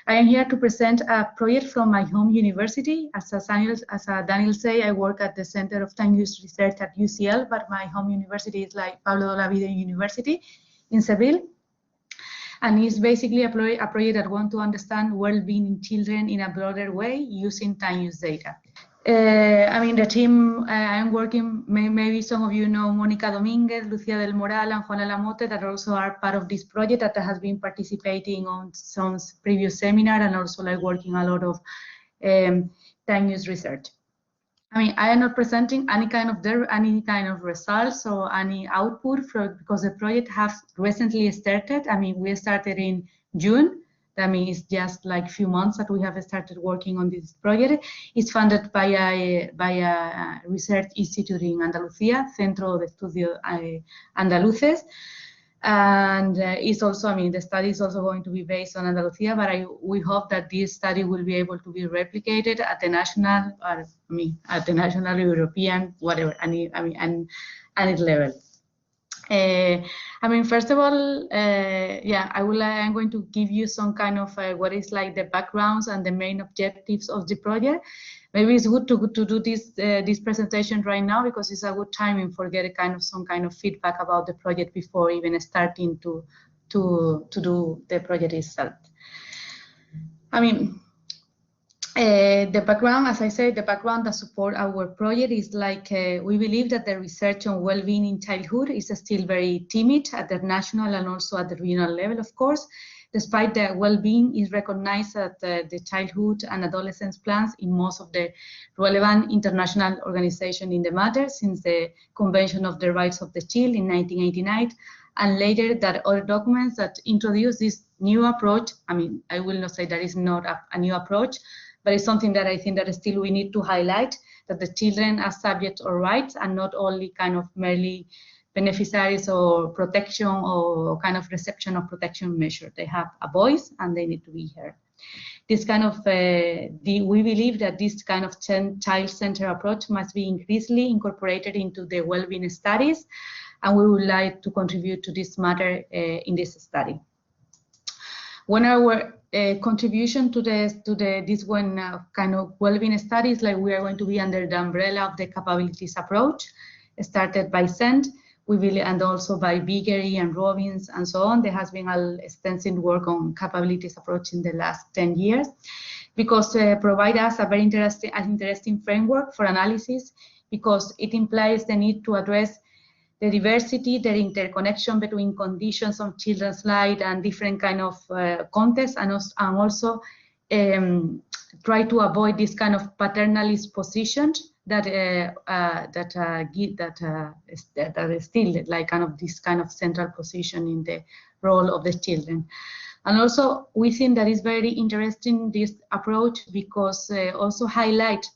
I am here to present a project from my home university. As Daniel say, I work at the Center of Time Use Research at UCL, but my home university is like Pablo de Olavide University in Seville. And it's basically a project that wants to understand well-being in children in a broader way using time use data. I mean, the team I'm working, maybe some of you know Mónica Domínguez, Lucía del Moral, and Juana Lamote, that also are part of this project that has been participating on some previous seminar and also like working a lot of time use research. I mean, I am not presenting any kind of results or any output because the project has recently started. I mean, we started in June. That means it's just like a few months that we have started working on this project. It's funded by a research institute in Andalusia, Centro de Estudios Andaluces. And it's also, I mean, the study is also going to be based on Andalusia, but we hope that this study will be able to be replicated at the national, at the national, European, whatever, and level. I mean, first of all, yeah, I'm going to give you some kind of what is like the backgrounds and the main objectives of the project. Maybe it's good to do this presentation right now because it's a good timing for get some kind of feedback about the project before even starting to do the project itself. I mean, the background, as I said, the background that support our project is like we believe that the research on well-being in childhood is still very timid at the national and also at the regional level, of course. Despite that well-being is recognized at the childhood and adolescence plans in most of the relevant international organizations in the matter, since the Convention of the Rights of the Child in 1989, and later that other documents that introduce this new approach. I mean, I will not say that it's not a new approach, but it's something that I think that still we need to highlight, that the children are subject of rights and not only kind of merely beneficiaries or protection or kind of reception of protection measure. They have a voice and they need to be heard. This kind of, we believe that this kind of child-centered approach must be increasingly incorporated into the well-being studies, and we would like to contribute to this matter in this study. When our contribution to this one kind of well-being studies, like we are going to be under the umbrella of the capabilities approach, started by CENT, and also by Biggery and Robbins and so on. There has been extensive work on capabilities approach in the last 10 years, because provide us a very interesting framework for analysis, because it implies the need to address the diversity, the interconnection between conditions of children's life and different kind of contexts, and also try to avoid this kind of paternalist positions that is still like kind of this kind of central position in the role of the children. And also we think that is very interesting, this approach, because also highlight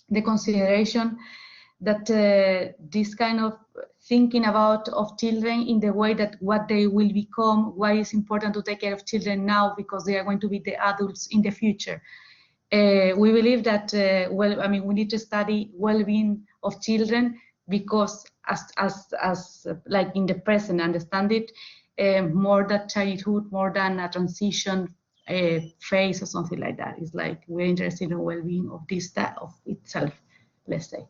the consideration that this kind of thinking about of children in the way that what they will become, why it's important to take care of children now, because they are going to be the adults in the future. We believe that, well, I mean, we need to study well-being of children because as like in the present, understand it more than childhood, more than a transition phase or something like that. It's like we're interested in well-being of this of itself, let's say.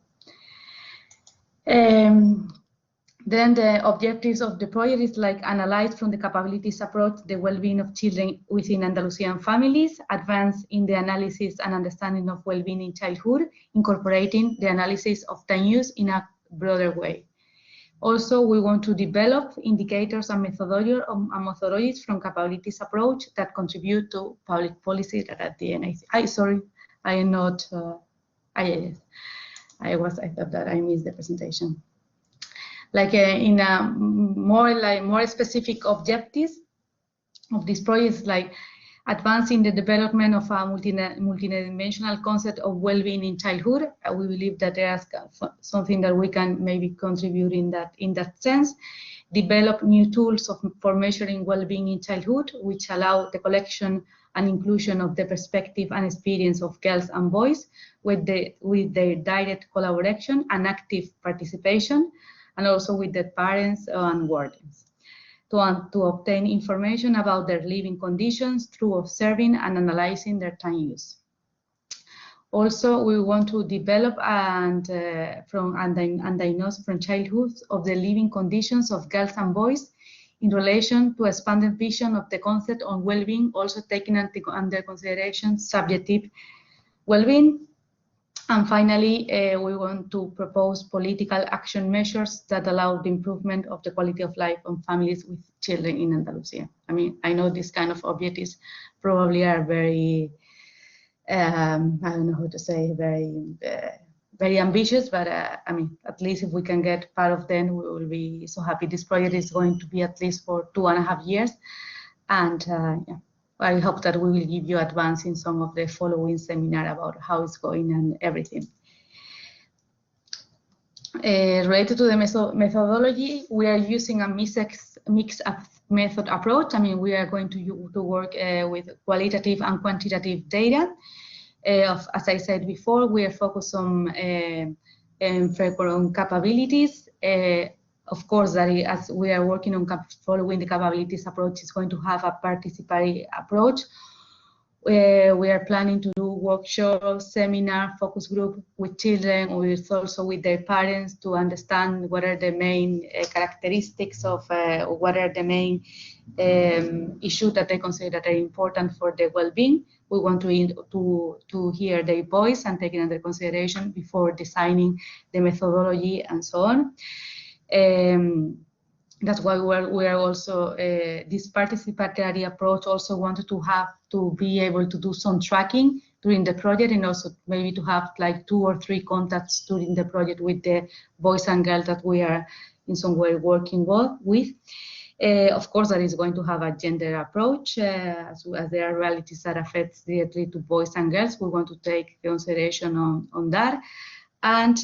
Then the objectives of the project is like analyze from the capabilities approach the well-being of children within Andalusian families, advance in the analysis and understanding of well-being in childhood, incorporating the analysis of time use in a broader way. Also, we want to develop indicators and methodologies from capabilities approach that contribute to public policy. That at the end, I thought that I missed the presentation. Like in a more specific objectives of this project, is like advancing the development of a multidimensional concept of well-being in childhood. We believe that there's something that we can maybe contribute in that sense. Develop new tools for measuring well-being in childhood, which allow the collection and inclusion of the perspective and experience of girls and boys with their direct collaboration and active participation, and also with the parents and wardens. to obtain information about their living conditions through observing and analyzing their time use. Also, we want to develop and diagnose from childhood of the living conditions of girls and boys in relation to expanded vision of the concept on well-being, also taking under consideration subjective well-being. And finally, we want to propose political action measures that allow the improvement of the quality of life on families with children in Andalusia. I mean, I know these kind of objectives probably are very, I don't know how to say, very ambitious, but I mean, at least if we can get part of them, we will be so happy. This project is going to be at least for 2.5 years. And yeah, I hope that we will give you advance in some of the following seminar about how it's going and everything. Related to the methodology, we are using a mixed method approach. I mean, we are going to work with qualitative and quantitative data. As I said before, we are focused on capabilities. Of course, that as we are working on following the capabilities approach, is going to have a participatory approach. We are planning to do workshops, seminar, focus group with children, also with their parents to understand what are the main characteristics of what are the main issues that they consider that are important for their well-being. We want to hear their voice and take it under consideration before designing the methodology and so on. That's why we are also, this participatory approach also wanted to be able to do some tracking during the project, and also maybe to have like 2 or 3 contacts during the project with the boys and girls that we are in some way working with. Of course, that is going to have a gender approach, as there are realities that affect directly to boys and girls. We want to take consideration on that. And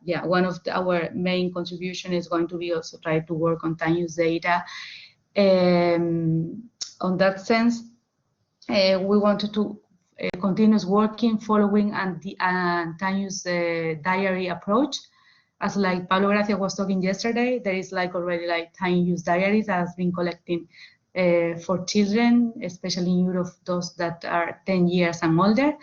yeah, one of our main contribution is going to be also try to work on time use data. On that sense, we wanted to continue working, following and time use diary approach. As like Pablo Gracia was talking yesterday, there is like already like time use diaries that has been collecting for children, especially in Europe, those that are 10 years and older.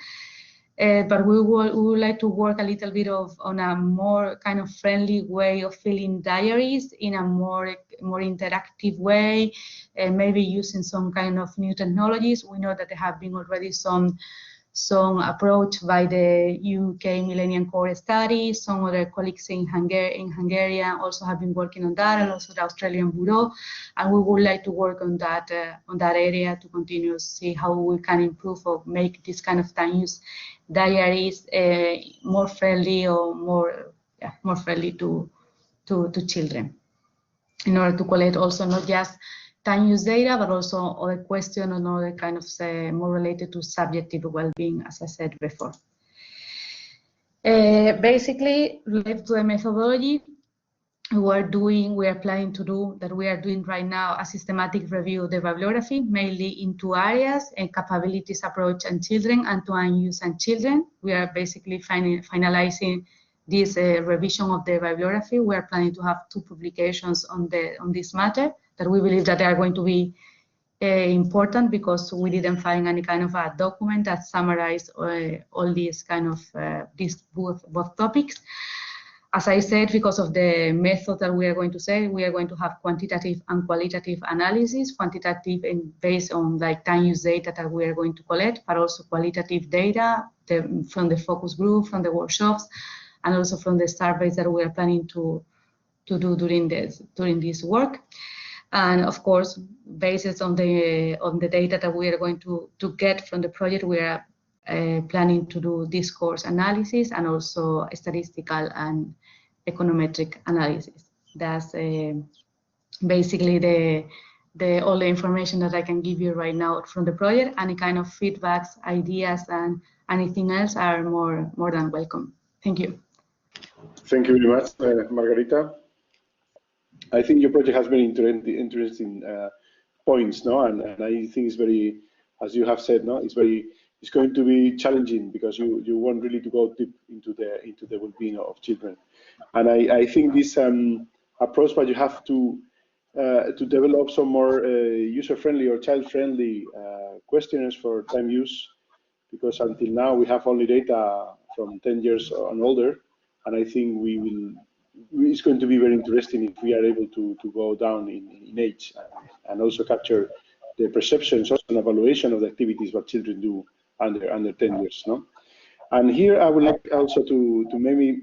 But we would like to work a little bit on a more kind of friendly way of filling diaries in a more interactive way, maybe using some kind of new technologies. We know that there have been already some approach by the UK Millennium Core Study. Some other colleagues in Hungary also have been working on that, and also the Australian Bureau. And we would like to work on that area to continue to see how we can improve or make this kind of time use diaries more friendly or more friendly to children, in order to collect also not just time use data, but also other questions and other kind of more related to subjective well-being, as I said before. Basically, related to the methodology, we are planning to do that. We are doing right now a systematic review of the bibliography, mainly in 2 areas: capabilities approach and children, and time use and children. We are basically finalizing this revision of the bibliography. We are planning to have 2 publications on this matter that we believe that they are going to be important, because we didn't find any kind of a document that summarized all these kind of both topics. As I said, because of the method that we are going to say, we are going to have quantitative and qualitative analysis. Quantitative based on like time use data that we are going to collect, but also qualitative data from the focus group, from the workshops, and also from the surveys that we are planning to do during this work. And of course, based on the data that we are going to get from the project, we are planning to do discourse analysis and also statistical and econometric analysis. That's basically all the information that I can give you right now from the project. Any kind of feedbacks, ideas, and anything else are more than welcome. Thank you. Thank you very much, Margarita. I think your project has very interesting points, no? And I think it's very, as you have said, no, it's going to be challenging, because you want really to go deep into the well-being of children. And I think this approach, but you have to to develop some more user-friendly or child-friendly questionnaires for time use, because until now we have only data from 10 years and older, and I think it's going to be very interesting if we are able to go down in age and also capture the perceptions and evaluation of the activities what children do under 10 years. No? And here I would like also to maybe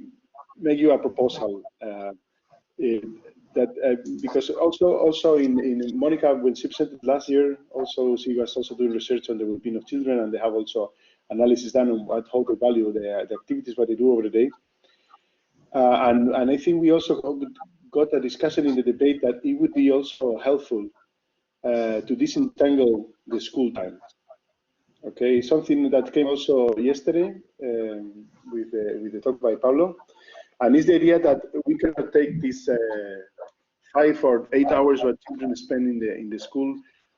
make you a proposal because also in Monica, when she presented last year, also she was also doing research on the well-being of children, and they have also analysis done on how to value the activities what they do over the day. And I think we also got a discussion in the debate that it would be also helpful to disentangle the school time. Okay, something that came also yesterday with the talk by Pablo, and it's the idea that we cannot take this 5 or 8 hours what children spend in the school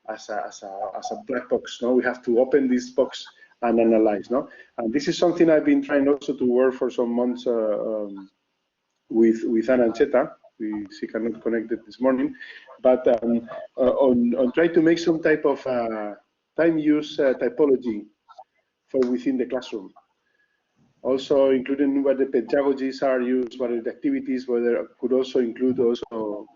as a black box. No, we have to open this box and analyze. No, and this is something I've been trying also to work for some months with Anna and Cheta. She cannot connect it this morning, but on trying to make some type of time use typology for within the classroom. Also including what the pedagogies are used, what are the activities, whether it could also include also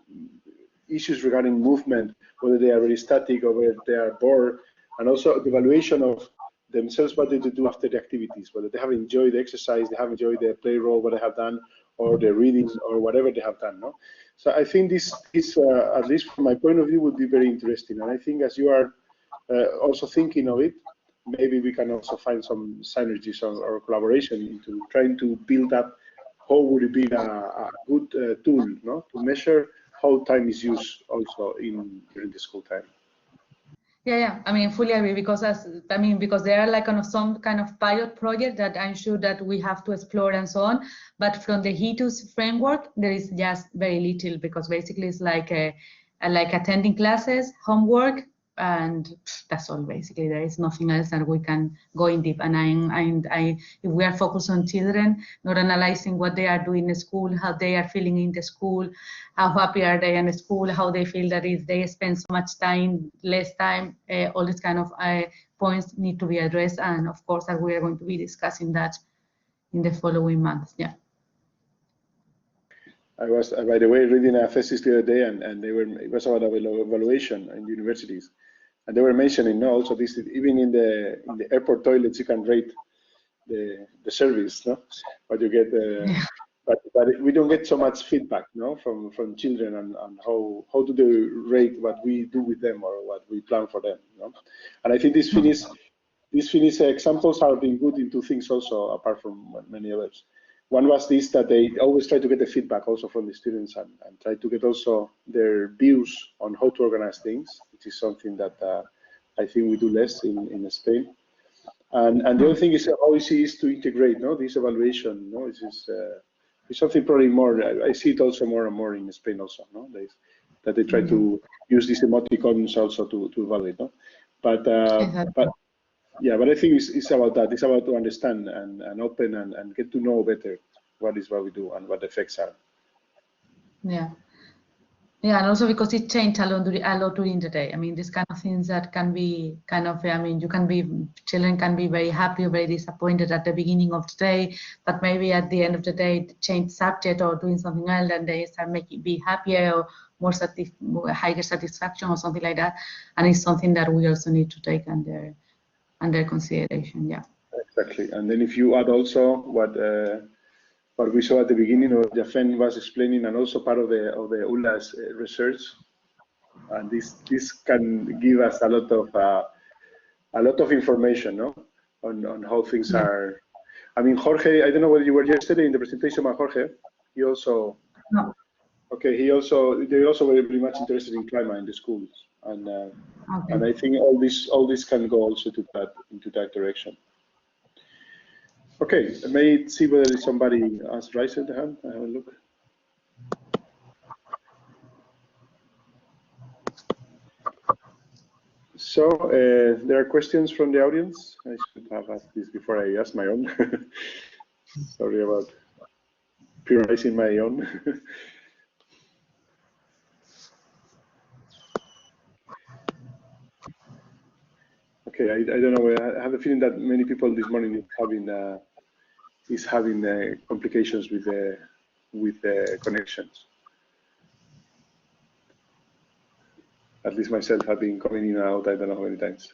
issues regarding movement, whether they are very static or whether they are bored, and also the evaluation of themselves, what they do after the activities, whether they have enjoyed the exercise, they have enjoyed the play role, what they have done, or the reading, or whatever they have done. No? So I think this at least from my point of view, would be very interesting. And I think as you are also thinking of it, maybe we can also find some synergies or collaboration into trying to build up how would it be a good tool, no, to measure how time is used also during the school time. Yeah, I mean, fully agree, because because there are like some kind of pilot project that I'm sure that we have to explore and so on. But from the HETUS framework, there is just very little, because basically it's like like attending classes, homework, and that's all. Basically, there is nothing else that we can go in deep. And if we are focused on children, not analyzing what they are doing in school, how they are feeling in the school, how happy are they in the school, how they feel that if they spend so much time, less time, all these kind of points need to be addressed. And of course, that we are going to be discussing that in the following months. Yeah. I was, by the way, reading a thesis the other day, and it was about evaluation in universities, and they were mentioning also this, even in the airport toilets you can rate the service, no, but you get but we don't get so much feedback, no, from children on how do they rate what we do with them or what we plan for them, no? And I think these Finnish examples have been good in two things also, apart from many others. One was this, that they always try to get the feedback also from the students and try to get also their views on how to organize things, which is something that I think we do less in Spain. And the other thing is how easy it is to integrate, no, this evaluation, no, it's something probably more, I see it also more and more in Spain also, no, that they try to use these emoticons also to evaluate, no, but yeah, but I think it's about that. It's about to understand and open and get to know better what we do and what the effects are. Yeah. Yeah, and also because it changed a lot during the day. I mean, these kind of things that can be kind of, I mean, children can be very happy or very disappointed at the beginning of the day, but maybe at the end of the day, change subject or doing something else, and they start be happier or more higher satisfaction or something like that. And it's something that we also need to take under consideration. Yeah. Exactly. And then if you add also what we saw at the beginning, or Jafen was explaining, and also part of the ULA's research, and this can give us a lot of information, no, on how things are. I mean, Jorge, I don't know whether you were yesterday in the presentation by Jorge. He also okay. They're also very much interested in climate in the schools, and I think all this can go also into that direction. Okay, may see whether somebody has raised their hand. I have a look. So there are questions from the audience. I should have asked this before I asked my own. Sorry about prioritizing my own. Okay, I don't know. I have a feeling that many people this morning is having complications with the connections. At least myself have been coming in and out. I don't know how many times.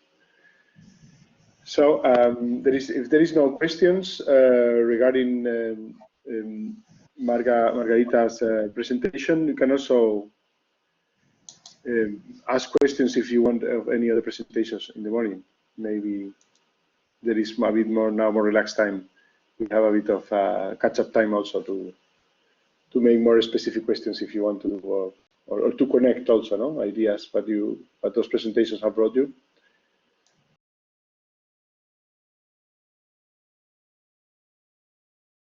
So if there is no questions regarding Margarita's presentation, you can also ask questions if you want of any other presentations in the morning. Maybe there is a bit more relaxed time. We have a bit of catch-up time also to make more specific questions if you want to do, or to connect also, no, ideas what those presentations have brought you.